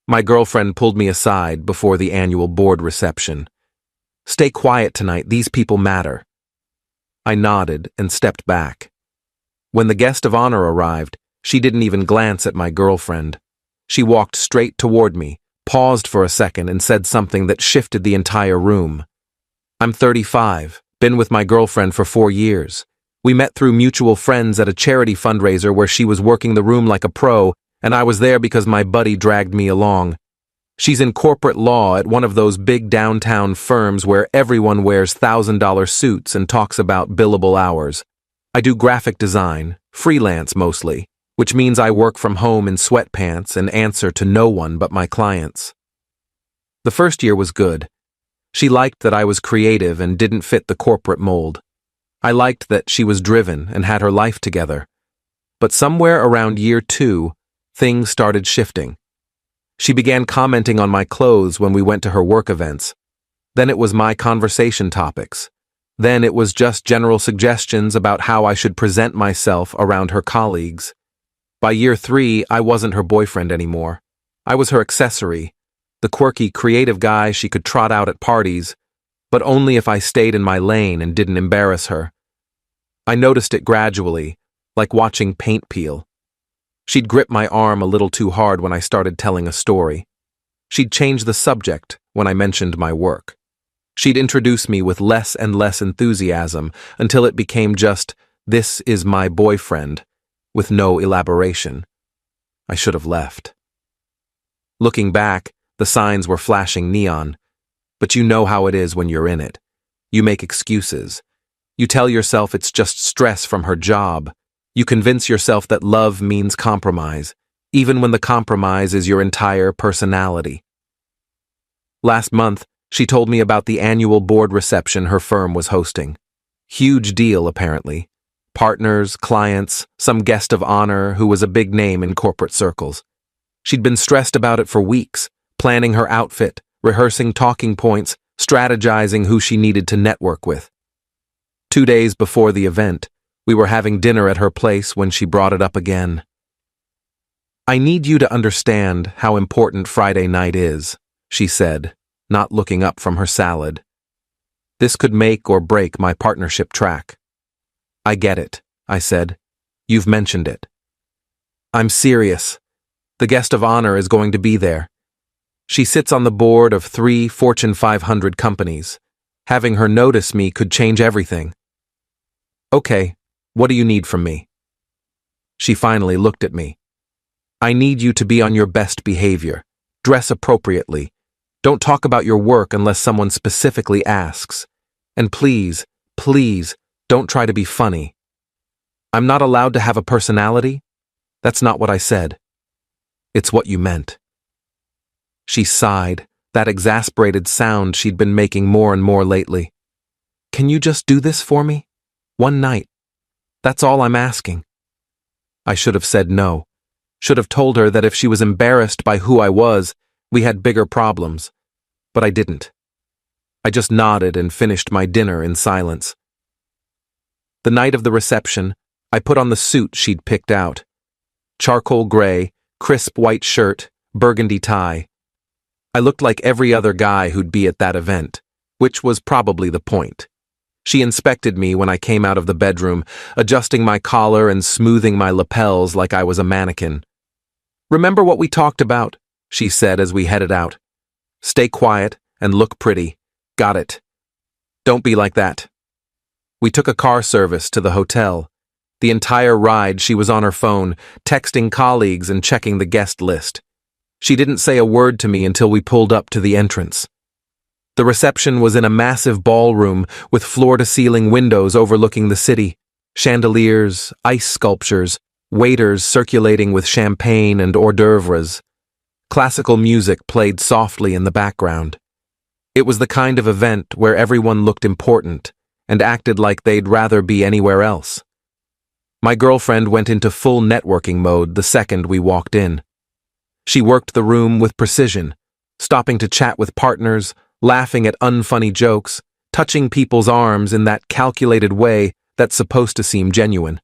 My girlfriend pulled me aside before the annual board reception. "Stay quiet tonight, these people matter." I nodded and stepped back. When the guest of honor arrived, she didn't even glance at my girlfriend. She walked straight toward me, paused for a second, and said something that shifted the entire room. "I'm 35, been with my girlfriend for 4 years. We met through mutual friends at a charity fundraiser where she was working the room like a pro, and I was there because my buddy dragged me along. She's in corporate law at one of those big downtown firms where everyone wears $1,000 suits and talks about billable hours. I do graphic design, freelance mostly, which means I work from home in sweatpants and answer to no one but my clients." The first year was good. She liked that I was creative and didn't fit the corporate mold. I liked that she was driven and had her life together. But somewhere around year 2, things started shifting. She began commenting on my clothes when we went to her work events. Then it was my conversation topics. Then it was just general suggestions about how I should present myself around her colleagues. By year 3, I wasn't her boyfriend anymore. I was her accessory, the quirky, creative guy she could trot out at parties, but only if I stayed in my lane and didn't embarrass her. I noticed it gradually, like watching paint peel. She'd grip my arm a little too hard when I started telling a story. She'd change the subject when I mentioned my work. She'd introduce me with less and less enthusiasm until it became just, "This is my boyfriend," with no elaboration. I should have left. Looking back, the signs were flashing neon. But you know how it is when you're in it. You make excuses. You tell yourself it's just stress from her job. You convince yourself that love means compromise, even when the compromise is your entire personality. Last month, she told me about the annual board reception her firm was hosting. Huge deal, apparently. Partners, clients, some guest of honor who was a big name in corporate circles. She'd been stressed about it for weeks, planning her outfit, rehearsing talking points, strategizing who she needed to network with. 2 days before the event, we were having dinner at her place when she brought it up again. "I need you to understand how important Friday night is," she said, not looking up from her salad. "This could make or break my partnership track." "I get it," I said. "You've mentioned it." "I'm serious. The guest of honor is going to be there. She sits on the board of 3 Fortune 500 companies. Having her notice me could change everything." "Okay, what do you need from me?" She finally looked at me. "I need you to be on your best behavior. Dress appropriately. Don't talk about your work unless someone specifically asks. And please, please, don't try to be funny." "I'm not allowed to have a personality?" "That's not what I said." "It's what you meant." She sighed, that exasperated sound she'd been making more and more lately. "Can you just do this for me? One night. That's all I'm asking." I should have said no. Should have told her that if she was embarrassed by who I was, we had bigger problems. But I didn't. I just nodded and finished my dinner in silence. The night of the reception, I put on the suit she'd picked out. Charcoal gray, crisp white shirt, burgundy tie. I looked like every other guy who'd be at that event, which was probably the point. She inspected me when I came out of the bedroom, adjusting my collar and smoothing my lapels like I was a mannequin. "Remember what we talked about?" she said as we headed out. "Stay quiet and look pretty. Got it. Don't be like that." We took a car service to the hotel. The entire ride she was on her phone, texting colleagues and checking the guest list. She didn't say a word to me until we pulled up to the entrance. The reception was in a massive ballroom with floor-to-ceiling windows overlooking the city, chandeliers, ice sculptures, waiters circulating with champagne and hors d'oeuvres. Classical music played softly in the background. It was the kind of event where everyone looked important and acted like they'd rather be anywhere else. My girlfriend went into full networking mode the second we walked in. She worked the room with precision, stopping to chat with partners, laughing at unfunny jokes, touching people's arms in that calculated way that's supposed to seem genuine.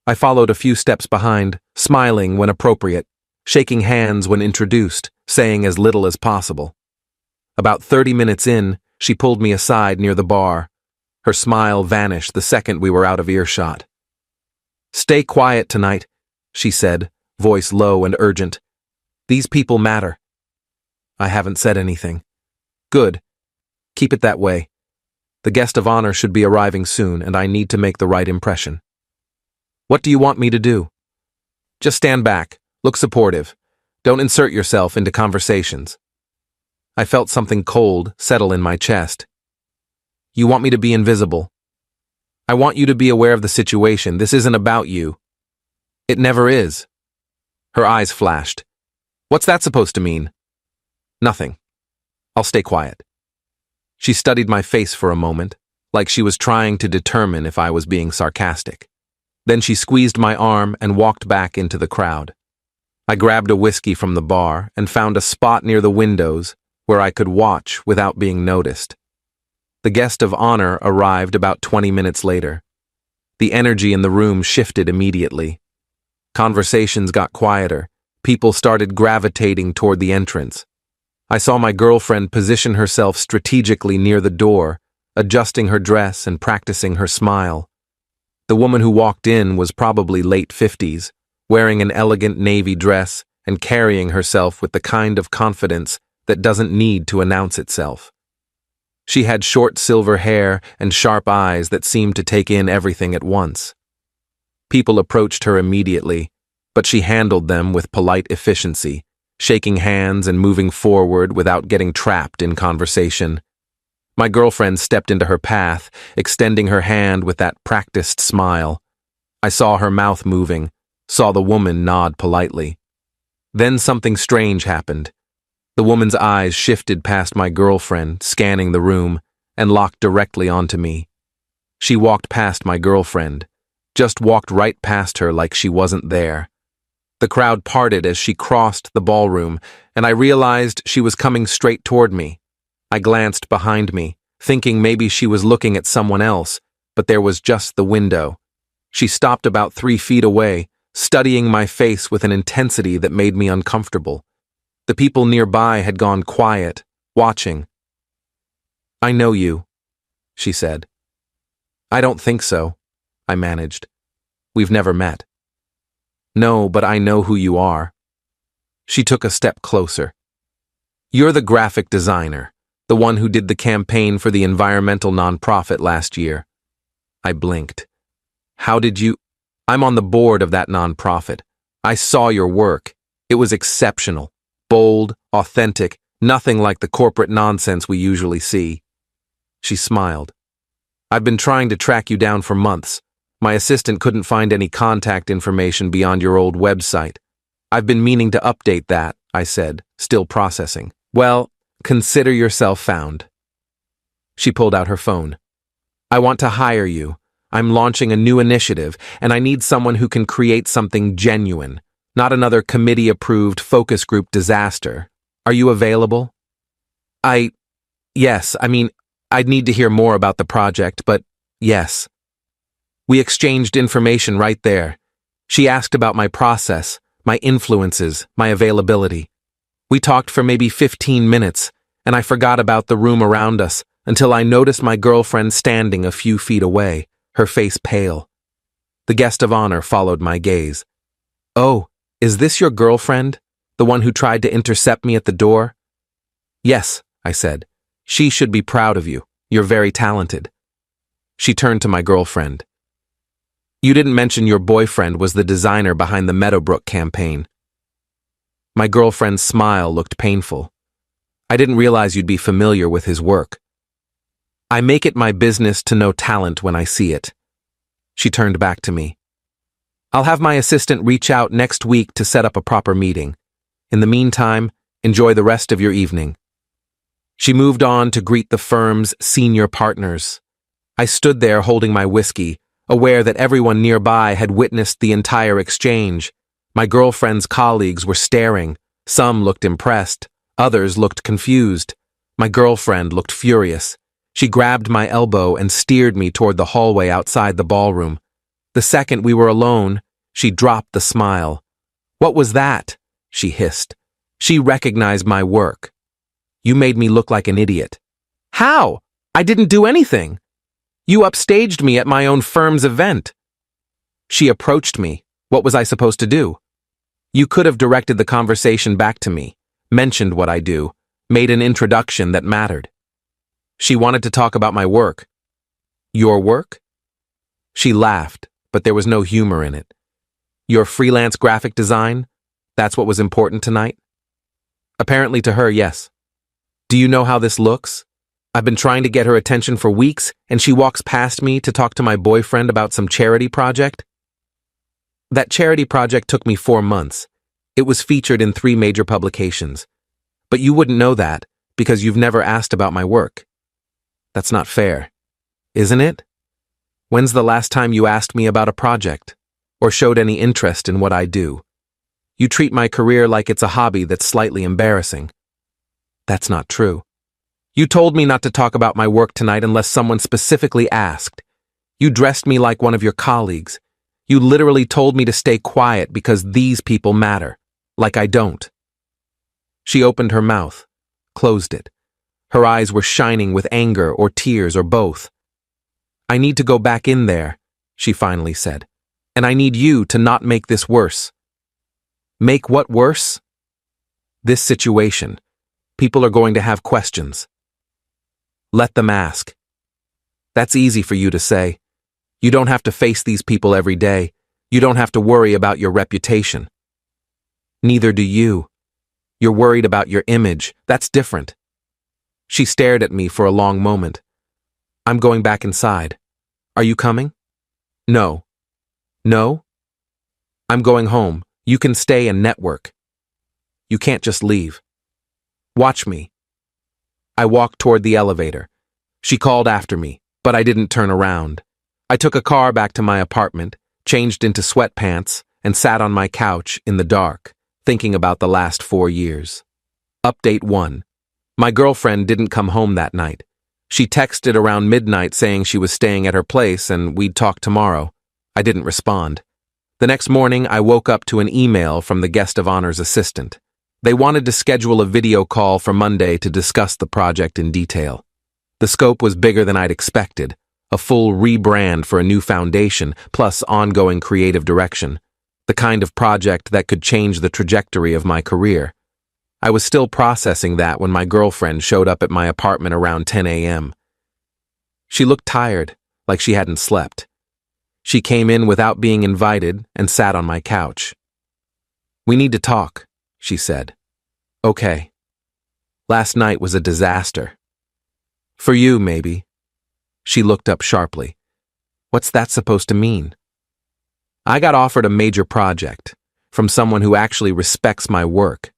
I followed a few steps behind, smiling when appropriate, shaking hands when introduced, saying as little as possible. About 30 minutes in, she pulled me aside near the bar. Her smile vanished the second we were out of earshot. "Stay quiet tonight," she said, voice low and urgent. "These people matter." I haven't said anything. Good. Keep it that way. The guest of honor should be arriving soon, and I need to make the right impression. What do you want me to do? Just stand back, look supportive. Don't insert yourself into conversations. I felt something cold settle in my chest. You want me to be invisible? I want you to be aware of the situation. This isn't about you. It never is. Her eyes flashed. What's that supposed to mean? Nothing. I'll stay quiet. She studied my face for a moment, like she was trying to determine if I was being sarcastic. Then she squeezed my arm and walked back into the crowd. I grabbed a whiskey from the bar and found a spot near the windows where I could watch without being noticed. The guest of honor arrived about 20 minutes later. The energy in the room shifted immediately. Conversations got quieter. People started gravitating toward the entrance. I saw my girlfriend position herself strategically near the door, adjusting her dress and practicing her smile. The woman who walked in was probably late 50s, wearing an elegant navy dress and carrying herself with the kind of confidence that doesn't need to announce itself. She had short silver hair and sharp eyes that seemed to take in everything at once. People approached her immediately, but she handled them with polite efficiency, shaking hands and moving forward without getting trapped in conversation. My girlfriend stepped into her path, extending her hand with that practiced smile. I saw her mouth moving, saw the woman nod politely. Then something strange happened. The woman's eyes shifted past my girlfriend, scanning the room, and locked directly onto me. She walked past my girlfriend, just walked right past her like she wasn't there. The crowd parted as she crossed the ballroom, and I realized she was coming straight toward me. I glanced behind me, thinking maybe she was looking at someone else, but there was just the window. She stopped about 3 feet away, studying my face with an intensity that made me uncomfortable. The people nearby had gone quiet, watching. "I know you," she said. "I don't think so," I managed. "We've never met." "No, but I know who you are." She took a step closer. "You're the graphic designer, the one who did the campaign for the environmental nonprofit last year." I blinked. "How did you—" "I'm on the board of that nonprofit. I saw your work. It was exceptional. Bold, authentic, nothing like the corporate nonsense we usually see." She smiled. "I've been trying to track you down for months. My assistant couldn't find any contact information beyond your old website. I've been meaning to update that," I said, still processing. "Well, consider yourself found." She pulled out her phone. "I want to hire you. I'm launching a new initiative, and I need someone who can create something genuine. Not another committee-approved focus group disaster. Are you available?" Yes, I'd need to hear more about the project, but yes." We exchanged information right there. She asked about my process, my influences, my availability. We talked for maybe 15 minutes, and I forgot about the room around us until I noticed my girlfriend standing a few feet away, her face pale. The guest of honor followed my gaze. "Oh, is this your girlfriend? The one who tried to intercept me at the door?" "Yes," I said. "She should be proud of you. You're very talented." She turned to my girlfriend. "You didn't mention your boyfriend was the designer behind the Meadowbrook campaign." My girlfriend's smile looked painful. "I didn't realize you'd be familiar with his work." "I make it my business to know talent when I see it." She turned back to me. "I'll have my assistant reach out next week to set up a proper meeting. In the meantime, enjoy the rest of your evening." She moved on to greet the firm's senior partners. I stood there holding my whiskey, aware that everyone nearby had witnessed the entire exchange. My girlfriend's colleagues were staring. Some looked impressed. Others looked confused. My girlfriend looked furious. She grabbed my elbow and steered me toward the hallway outside the ballroom. The second we were alone, she dropped the smile. "What was that?" she hissed. She recognized my work. You made me look like an idiot. How? I didn't do anything. You upstaged me at my own firm's event. She approached me. What was I supposed to do? You could have directed the conversation back to me, mentioned what I do, made an introduction that mattered. She wanted to talk about my work. Your work? She laughed, but there was no humor in it. Your freelance graphic design? That's what was important tonight? Apparently to her, yes. Do you know how this looks? I've been trying to get her attention for weeks, and she walks past me to talk to my boyfriend about some charity project? That charity project took me 4 months. It was featured in 3 major publications. But you wouldn't know that because you've never asked about my work. That's not fair, isn't it? When's the last time you asked me about a project or showed any interest in what I do? You treat my career like it's a hobby that's slightly embarrassing. That's not true. You told me not to talk about my work tonight unless someone specifically asked. You dressed me like one of your colleagues. You literally told me to stay quiet because these people matter, like I don't. She opened her mouth, closed it. Her eyes were shining with anger or tears or both. I need to go back in there, she finally said, and I need you to not make this worse. Make what worse? This situation. People are going to have questions. Let them ask. That's easy for you to say. You don't have to face these people every day. You don't have to worry about your reputation. Neither do you. You're worried about your image. That's different. She stared at me for a long moment. I'm going back inside. Are you coming? No. No? I'm going home. You can stay and network. You can't just leave. Watch me. I walked toward the elevator. She called after me, but I didn't turn around. I took a car back to my apartment, changed into sweatpants, and sat on my couch in the dark, thinking about the last 4 years. Update 1. My girlfriend didn't come home that night. She texted around midnight saying she was staying at her place and we'd talk tomorrow. I didn't respond. The next morning, I woke up to an email from the guest of honor's assistant. They wanted to schedule a video call for Monday to discuss the project in detail. The scope was bigger than I'd expected, a full rebrand for a new foundation, plus ongoing creative direction, the kind of project that could change the trajectory of my career. I was still processing that when my girlfriend showed up at my apartment around 10 a.m. She looked tired, like she hadn't slept. She came in without being invited and sat on my couch. We need to talk, she said. Okay. Last night was a disaster. For you, maybe. She looked up sharply. What's that supposed to mean? I got offered a major project from someone who actually respects my work.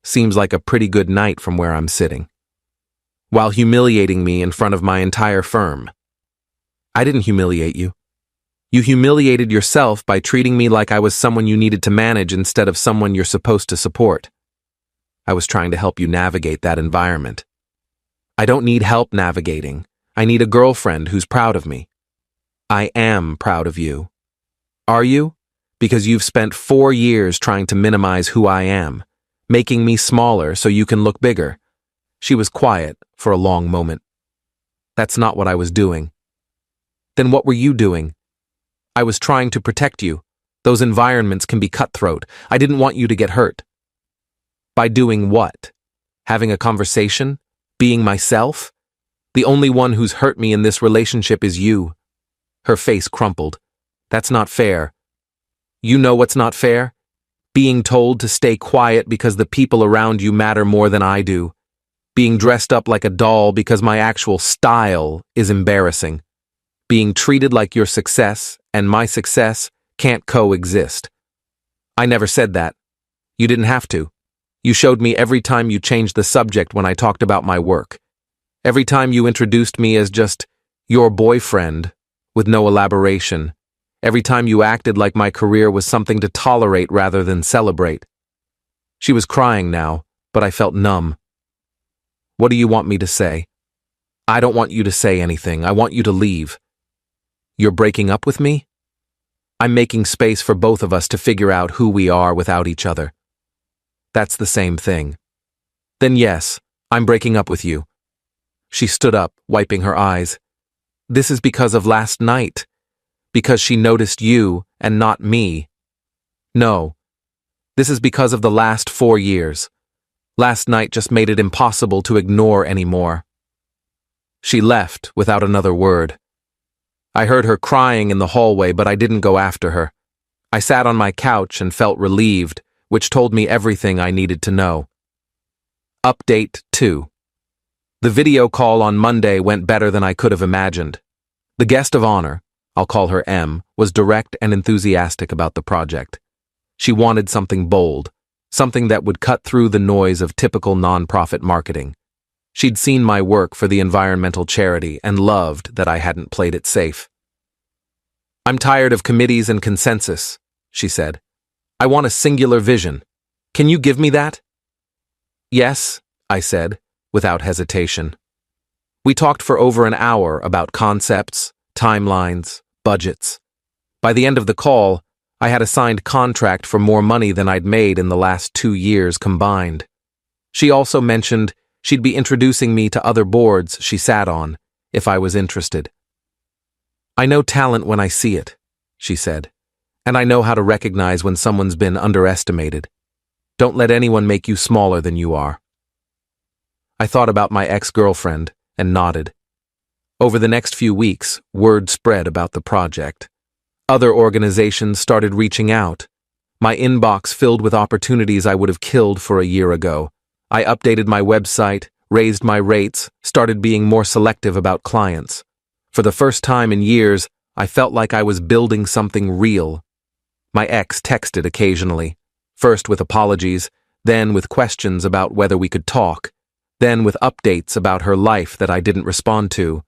Seems like a pretty good night from where I'm sitting. While humiliating me in front of my entire firm. I didn't humiliate you. You humiliated yourself by treating me like I was someone you needed to manage instead of someone you're supposed to support. I was trying to help you navigate that environment. I don't need help navigating. I need a girlfriend who's proud of me. I am proud of you. Are you? Because you've spent 4 years trying to minimize who I am, making me smaller so you can look bigger. She was quiet for a long moment. That's not what I was doing. Then what were you doing? I was trying to protect you. Those environments can be cutthroat. I didn't want you to get hurt. By doing what? Having a conversation? Being myself? The only one who's hurt me in this relationship is you. Her face crumpled. That's not fair. You know what's not fair? Being told to stay quiet because the people around you matter more than I do. Being dressed up like a doll because my actual style is embarrassing. Being treated like your success and my success can't coexist. I never said that. You didn't have to. You showed me every time you changed the subject when I talked about my work. Every time you introduced me as just your boyfriend with no elaboration. Every time you acted like my career was something to tolerate rather than celebrate. She was crying now, but I felt numb. What do you want me to say? I don't want you to say anything. I want you to leave. You're breaking up with me? I'm making space for both of us to figure out who we are without each other. That's the same thing. Then yes, I'm breaking up with you. She stood up, wiping her eyes. This is because of last night. Because she noticed you and not me. No. This is because of the last 4 years. Last night just made it impossible to ignore anymore. She left without another word. I heard her crying in the hallway, but I didn't go after her. I sat on my couch and felt relieved, which told me everything I needed to know. Update 2. The video call on Monday went better than I could have imagined. The guest of honor, I'll call her M, was direct and enthusiastic about the project. She wanted something bold, something that would cut through the noise of typical nonprofit marketing. She'd seen my work for the environmental charity and loved that I hadn't played it safe. I'm tired of committees and consensus, she said. I want a singular vision. Can you give me that? Yes, I said, without hesitation. We talked for over an hour about concepts, timelines, budgets. By the end of the call, I had a signed contract for more money than I'd made in the last 2 years combined. She also mentioned she'd be introducing me to other boards she sat on, if I was interested. I know talent when I see it, she said, and I know how to recognize when someone's been underestimated. Don't let anyone make you smaller than you are. I thought about my ex-girlfriend and nodded. Over the next few weeks, word spread about the project. Other organizations started reaching out. My inbox filled with opportunities I would have killed for a year ago. I updated my website, raised my rates, started being more selective about clients. For the first time in years, I felt like I was building something real. My ex texted occasionally, first with apologies, then with questions about whether we could talk, then with updates about her life that I didn't respond to.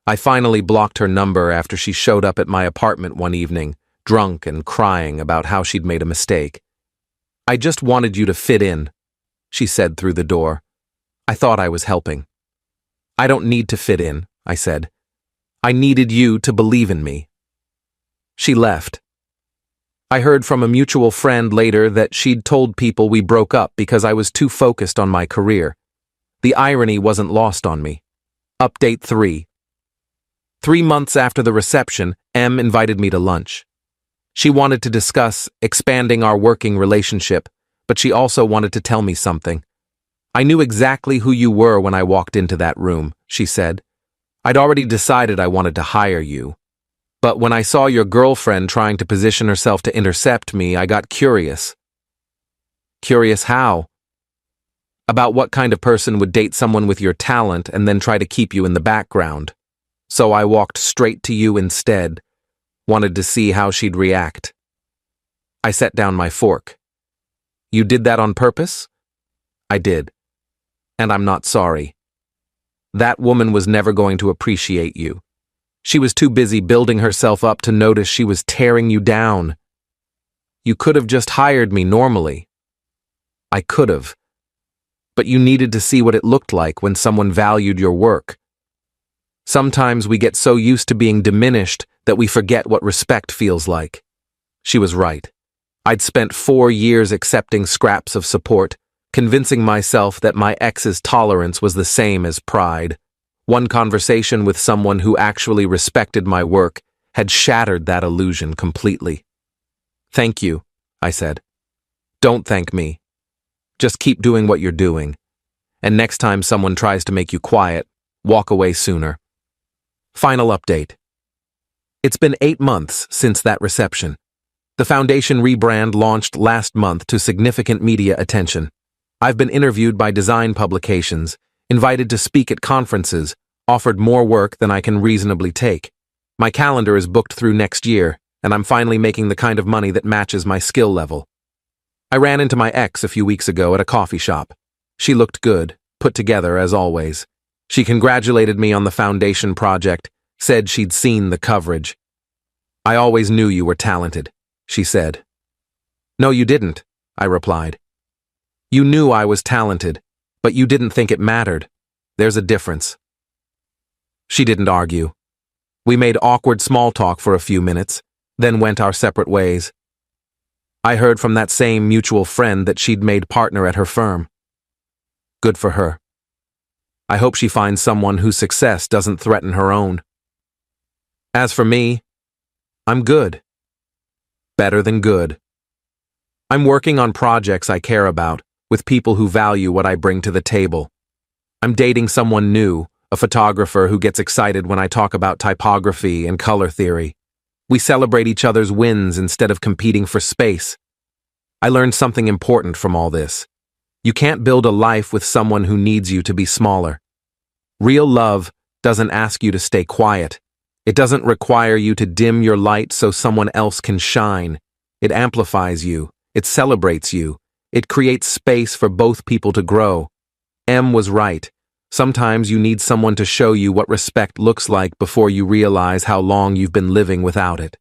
I finally blocked her number after she showed up at my apartment one evening, drunk and crying about how she'd made a mistake. I just wanted you to fit in, she said through the door. I thought I was helping. I don't need to fit in, I said. I needed you to believe in me. She left. I heard from a mutual friend later that she'd told people we broke up because I was too focused on my career. The irony wasn't lost on me. Update 3. 3 months after the reception, M invited me to lunch. She wanted to discuss expanding our working relationship, but she also wanted to tell me something. I knew exactly who you were when I walked into that room, she said. I'd already decided I wanted to hire you. But when I saw your girlfriend trying to position herself to intercept me, I got curious. Curious how? About what kind of person would date someone with your talent and then try to keep you in the background. So I walked straight to you instead, wanted to see how she'd react. I set down my fork. You did that on purpose? I did. And I'm not sorry. That woman was never going to appreciate you. She was too busy building herself up to notice she was tearing you down. You could have just hired me normally. I could have. But you needed to see what it looked like when someone valued your work. Sometimes we get so used to being diminished that we forget what respect feels like. She was right. I'd spent 4 years accepting scraps of support, convincing myself that my ex's tolerance was the same as pride. One conversation with someone who actually respected my work had shattered that illusion completely. Thank you, I said. Don't thank me. Just keep doing what you're doing. And next time someone tries to make you quiet, walk away sooner. Final update. It's been 8 months since that reception. The foundation rebrand launched last month to significant media attention. I've been interviewed by design publications, invited to speak at conferences, offered more work than I can reasonably take. My calendar is booked through next year, and I'm finally making the kind of money that matches my skill level. I ran into my ex a few weeks ago at a coffee shop. She looked good, put together as always. She congratulated me on the foundation project, said she'd seen the coverage. I always knew you were talented, she said. No, you didn't, I replied. You knew I was talented, but you didn't think it mattered. There's a difference. She didn't argue. We made awkward small talk for a few minutes, then went our separate ways. I heard from that same mutual friend that she'd made partner at her firm. Good for her. I hope she finds someone whose success doesn't threaten her own. As for me, I'm good. Better than good. I'm working on projects I care about, with people who value what I bring to the table. I'm dating someone new, a photographer who gets excited when I talk about typography and color theory. We celebrate each other's wins instead of competing for space. I learned something important from all this. You can't build a life with someone who needs you to be smaller. Real love doesn't ask you to stay quiet. It doesn't require you to dim your light so someone else can shine. It amplifies you. It celebrates you. It creates space for both people to grow. M was right. Sometimes you need someone to show you what respect looks like before you realize how long you've been living without it.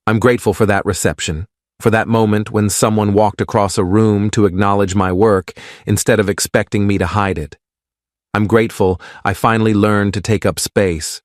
I'm grateful for that reception, for that moment when someone walked across a room to acknowledge my work instead of expecting me to hide it. I'm grateful I finally learned to take up space,